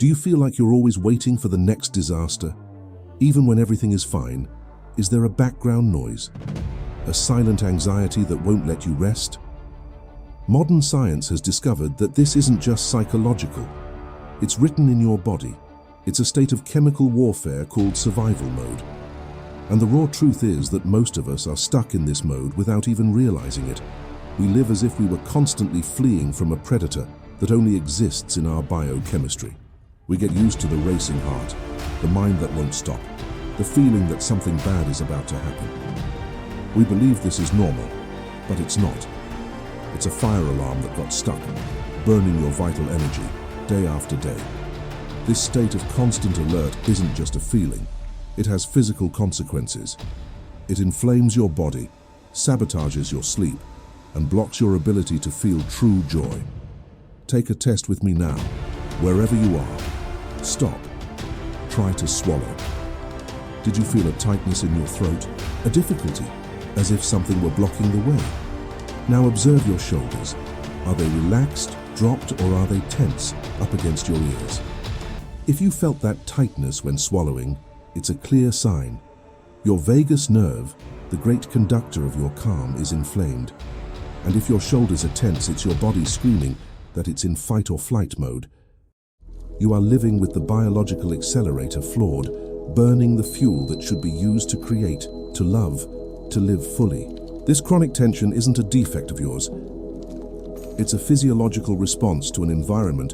Do you feel like you're always waiting for the next disaster? Even when everything is fine, is there a background noise? A silent anxiety that won't let you rest? Modern science has discovered that this isn't just psychological. It's written in your body. It's a state of chemical warfare called survival mode. And the raw truth is that most of us are stuck in this mode without even realizing it. We live as if we were constantly fleeing from a predator that only exists in our biochemistry. We get used to the racing heart, the mind that won't stop, the feeling that something bad is about to happen. We believe this is normal, but it's not. It's a fire alarm that got stuck, burning your vital energy day after day. This state of constant alert isn't just a feeling. It has physical consequences. It inflames your body, sabotages your sleep, and blocks your ability to feel true joy. Take a test with me now. Wherever you are, stop. Try to swallow. Did you feel a tightness in your throat? A difficulty, as if something were blocking the way? Now observe your shoulders. Are they relaxed, dropped, or are they tense up against your ears? If you felt that tightness when swallowing, it's a clear sign. Your vagus nerve, the great conductor of your calm, is inflamed. And if your shoulders are tense, it's your body screaming that it's in fight or flight mode. You are living with the biological accelerator flawed, burning the fuel that should be used to create, to love, to live fully. This chronic tension isn't a defect of yours. It's a physiological response to an environment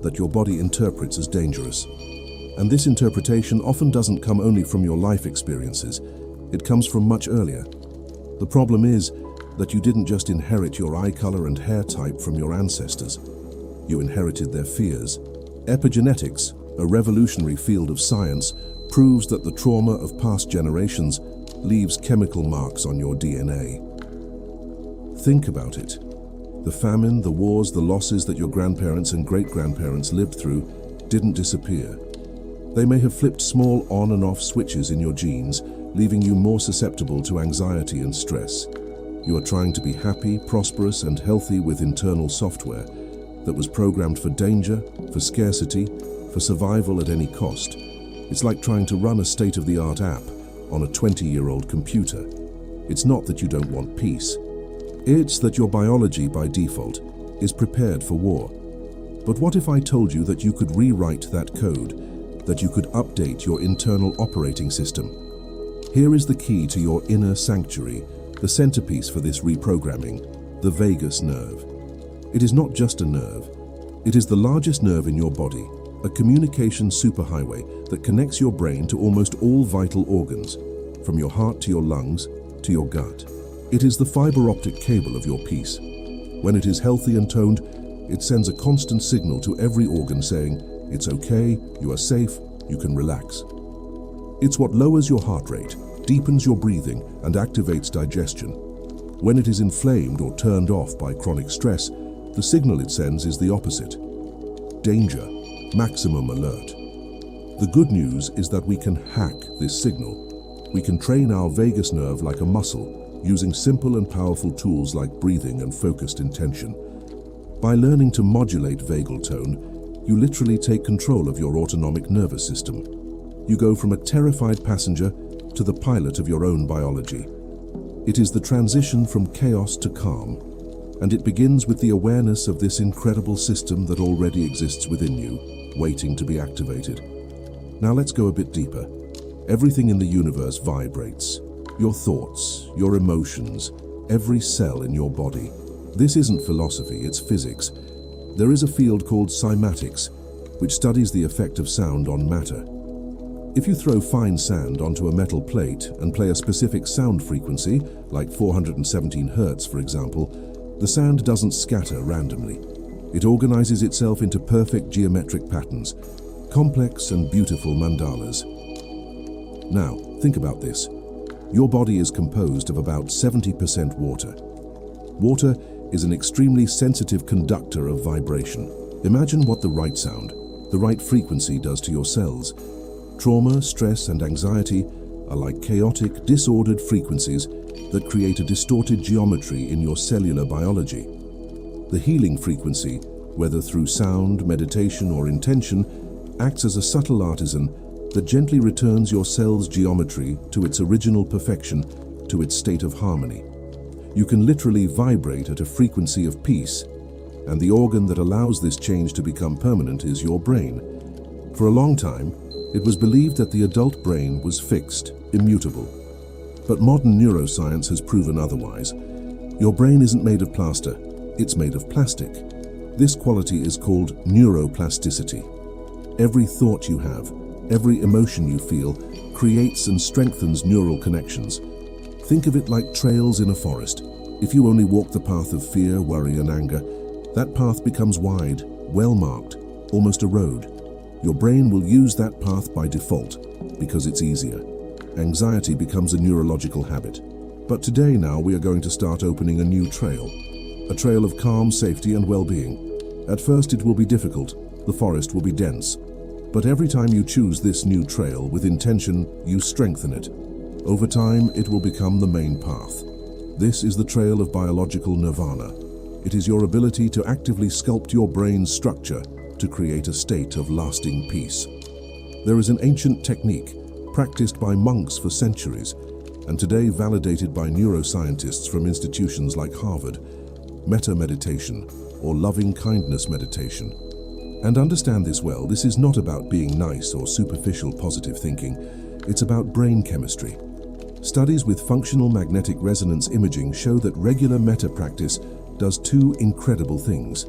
that your body interprets as dangerous. And this interpretation often doesn't come only from your life experiences. It comes from much earlier. The problem is that you didn't just inherit your eye color and hair type from your ancestors. You inherited their fears. Epigenetics, a revolutionary field of science, proves that the trauma of past generations leaves chemical marks on your DNA. Think about it. The famine, the wars, the losses that your grandparents and great-grandparents lived through didn't disappear. They may have flipped small on and off switches in your genes, leaving you more susceptible to anxiety and stress. You are trying to be happy, prosperous, and healthy with internal software that was programmed for danger, for scarcity, for survival at any cost. It's like trying to run a state-of-the-art app on a 20-year-old computer. It's not that you don't want peace. It's that your biology, by default, is prepared for war. But what if I told you that you could rewrite that code, that you could update your internal operating system? Here is the key to your inner sanctuary, the centerpiece for this reprogramming, the vagus nerve. It is not just a nerve. It is the largest nerve in your body, a communication superhighway that connects your brain to almost all vital organs, from your heart to your lungs to your gut. It is the fiber optic cable of your peace. When it is healthy and toned, it sends a constant signal to every organ saying, "It's okay, you are safe, you can relax." It's what lowers your heart rate, deepens your breathing, and activates digestion. When it is inflamed or turned off by chronic stress, the signal it sends is the opposite. Danger, maximum alert. The good news is that we can hack this signal. We can train our vagus nerve like a muscle, using simple and powerful tools like breathing and focused intention. By learning to modulate vagal tone, you literally take control of your autonomic nervous system. You go from a terrified passenger to the pilot of your own biology. It is the transition from chaos to calm, and it begins with the awareness of this incredible system that already exists within you, waiting to be activated. Now let's go a bit deeper. Everything in the universe vibrates. Your thoughts, your emotions, every cell in your body. This isn't philosophy, it's physics. There is a field called cymatics, which studies the effect of sound on matter. If you throw fine sand onto a metal plate and play a specific sound frequency, like 417 Hz for example, the sand doesn't scatter randomly. It organizes itself into perfect geometric patterns, complex and beautiful mandalas. Now, think about this. Your body is composed of about 70% water. Water is an extremely sensitive conductor of vibration. Imagine what the right sound, the right frequency does to your cells. Trauma, stress, and anxiety are like chaotic, disordered frequencies that create a distorted geometry in your cellular biology. The healing frequency, whether through sound, meditation, or intention, acts as a subtle artisan that gently returns your cell's geometry to its original perfection, to its state of harmony. You can literally vibrate at a frequency of peace, and the organ that allows this change to become permanent is your brain. For a long time, it was believed that the adult brain was fixed, immutable. But modern neuroscience has proven otherwise. Your brain isn't made of plaster, it's made of plastic. This quality is called neuroplasticity. Every thought you have, every emotion you feel, creates and strengthens neural connections. Think of it like trails in a forest. If you only walk the path of fear, worry, and anger, that path becomes wide, well-marked, almost a road. Your brain will use that path by default because it's easier. Anxiety becomes a neurological habit. But today now we are going to start opening a new trail. A trail of calm, safety, and well-being. At first it will be difficult, the forest will be dense. But every time you choose this new trail with intention, you strengthen it. Over time, it will become the main path. This is the trail of biological nirvana. It is your ability to actively sculpt your brain's structure to create a state of lasting peace. There is an ancient technique practiced by monks for centuries and today validated by neuroscientists from institutions like Harvard, metta meditation or loving kindness meditation. And understand this well, this is not about being nice or superficial positive thinking. It's about brain chemistry. Studies with functional magnetic resonance imaging show that regular metta practice does two incredible things.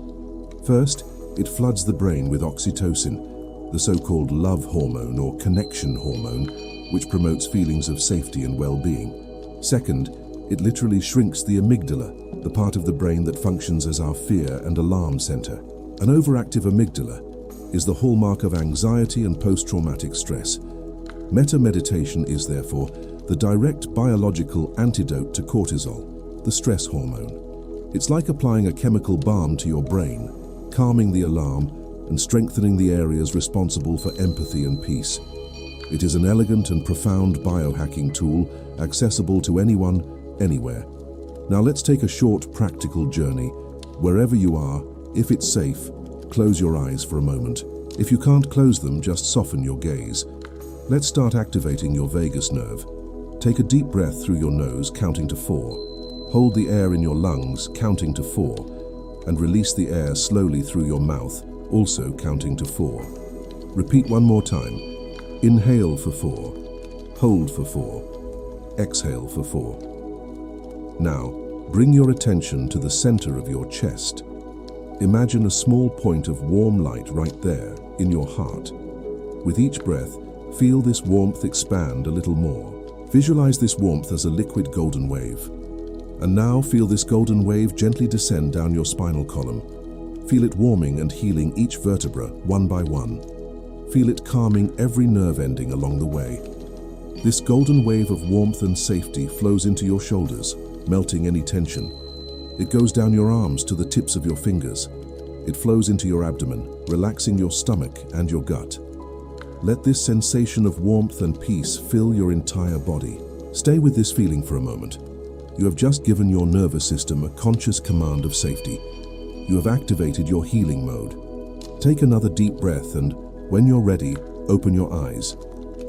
First, it floods the brain with oxytocin, the so-called love hormone or connection hormone, which promotes feelings of safety and well-being. Second, it literally shrinks the amygdala, the part of the brain that functions as our fear and alarm center. An overactive amygdala is the hallmark of anxiety and post-traumatic stress. Metta meditation is therefore the direct biological antidote to cortisol, the stress hormone. It's like applying a chemical balm to your brain, calming the alarm and strengthening the areas responsible for empathy and peace. It is an elegant and profound biohacking tool, accessible to anyone, anywhere. Now let's take a short, practical journey. Wherever you are, if it's safe, close your eyes for a moment. If you can't close them, just soften your gaze. Let's start activating your vagus nerve. Take a deep breath through your nose, counting to 4. Hold the air in your lungs, counting to 4. And release the air slowly through your mouth, also counting to 4. Repeat one more time. Inhale for 4. Hold for 4. Exhale for 4. Now, bring your attention to the center of your chest. Imagine a small point of warm light right there, in your heart. With each breath, feel this warmth expand a little more. Visualize this warmth as a liquid golden wave. And now feel this golden wave gently descend down your spinal column. Feel it warming and healing each vertebra one by one. Feel it calming every nerve ending along the way. This golden wave of warmth and safety flows into your shoulders, melting any tension. It goes down your arms to the tips of your fingers. It flows into your abdomen, relaxing your stomach and your gut. Let this sensation of warmth and peace fill your entire body. Stay with this feeling for a moment. You have just given your nervous system a conscious command of safety. You have activated your healing mode. Take another deep breath and, when you're ready, open your eyes.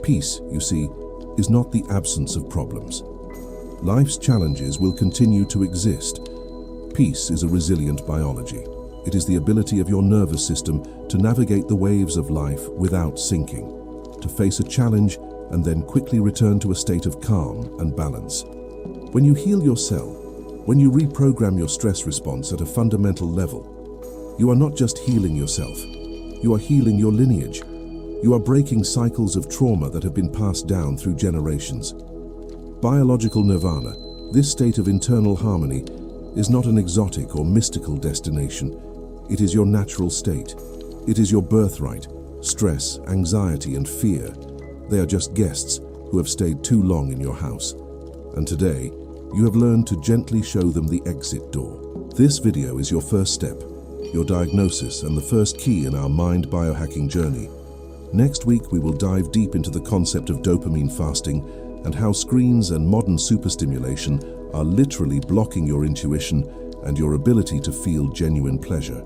Peace, you see, is not the absence of problems. Life's challenges will continue to exist. Peace is a resilient biology. It is the ability of your nervous system to navigate the waves of life without sinking, to face a challenge and then quickly return to a state of calm and balance. When you heal your cell, when you reprogram your stress response at a fundamental level, you are not just healing yourself, you are healing your lineage. You are breaking cycles of trauma that have been passed down through generations. Biological nirvana, this state of internal harmony, is not an exotic or mystical destination. It is your natural state. It is your birthright. Stress, anxiety, and fear, they are just guests who have stayed too long in your house. And today, you have learned to gently show them the exit door. This video is your first step, your diagnosis, and the first key in our mind biohacking journey. Next week, we will dive deep into the concept of dopamine fasting and how screens and modern superstimulation are literally blocking your intuition and your ability to feel genuine pleasure.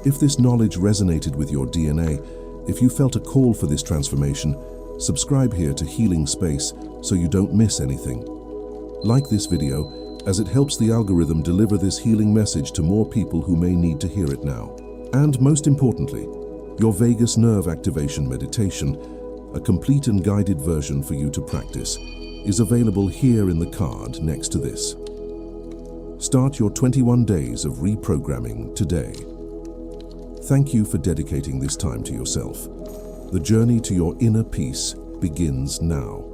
If this knowledge resonated with your DNA, if you felt a call for this transformation, subscribe here to Healing Space so you don't miss anything. Like this video, as it helps the algorithm deliver this healing message to more people who may need to hear it now. And most importantly, your vagus nerve activation meditation, a complete and guided version for you to practice, is available here in the card next to this. Start your 21 days of reprogramming today. Thank you for dedicating this time to yourself. The journey to your inner peace begins now.